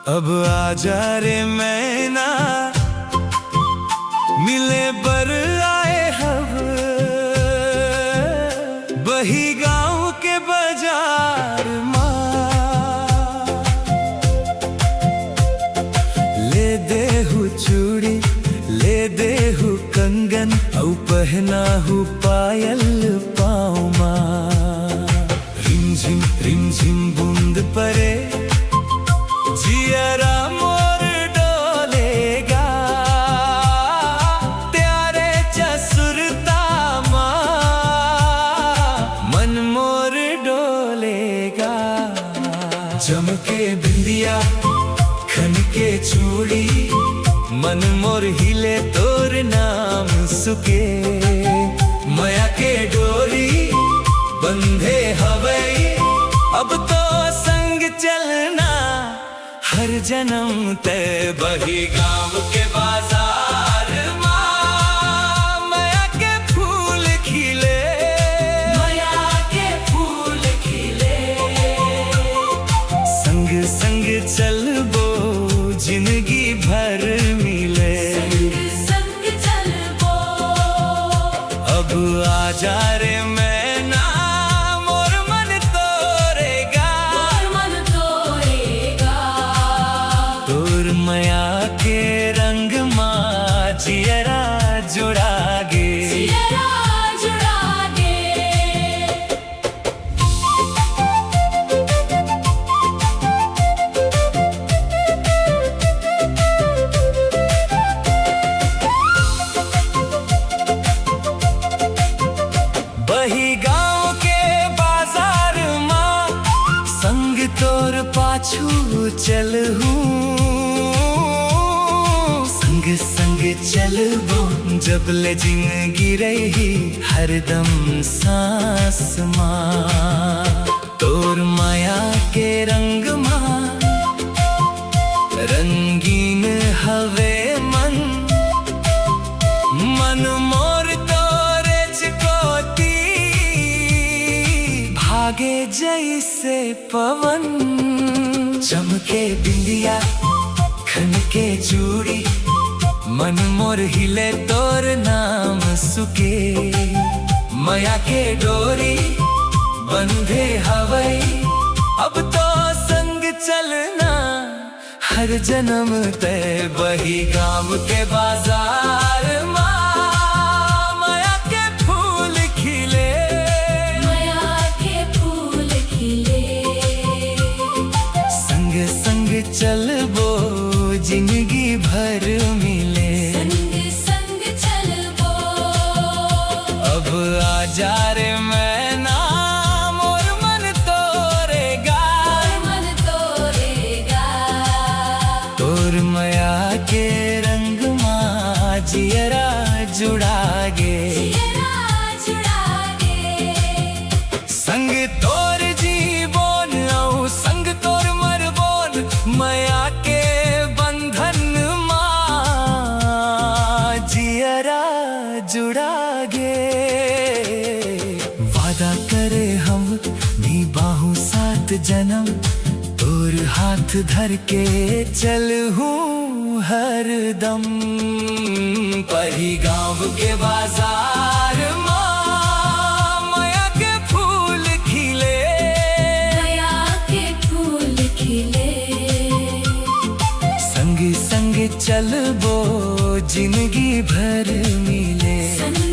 अब आजा रे मैना, मिले बर आए हब, बही गांव के बाजार माँ। ले दे हूँ चूड़ी, ले दे हूँ कंगन, औ पहना हूँ पायल पाँव माँ। रिम झिम बूंद परे, जियरा मोर डोलेगा, प्यारे चसुरता माँ, मन मोर डोलेगा। चमके बिंदिया, खनके चूड़ी, मन मोर हिले तोर नाम सुके। माया के डोरी बंधे हवई, अब तो संग चलना हर जन्म तय। बही गांव के बाजार माँ, माया के फूल खिले, माया के फूल खिले। संग संग चलबो जिंदगी भर मिले, संग संग चलबो। अब आजा रे मैना, मोर मन तोरेगा, मोर मन तोरेगा। तोर माया के रंग माँ, जियरा जुड़ागे, जियरा जुड़ागे। बही गांव के बाजार माँ, संग तोर पाछू चलहूँ। संग संग चलबो जब ले जिंदगी रही हरदम सांस माँ। तोर माया के रंग माँ, रंगीन हवे मन, मन मोर तोरे चिकोती, भागे जैसे पवन। चमके बिंदिया, खनके चूड़ी, मन मोर हिले तोर नाम सुके। माया के डोरी बंधे हवई, अब तो संग चलना हर जन्म तय। बही गांव के बाजार माँ, माया के फूल खिले, माया के फूल खिले। संग संग चलबो जिंदगी भर मिले, संग संग चलबो। अब आजा रे मैना, मोर मन तोरेगा, मोर मन तोरेगा। तोर माया के रंग माँ, जियरा जुड़ागे, जियरा जुड़ागे। संग तोर जीवन औ संग तोर मरबोन, माया के बंधन माँ, जियरा जुड़ागे। वादा करे हम निभाऊं 7 जन्म, तोर हाथ धर के चलहूँ हरदम। बही गांव के बाजार माँ, माया के फूल खिले, माया के फूल खिले। संग संग चलबो जिंदगी भर मिले, संग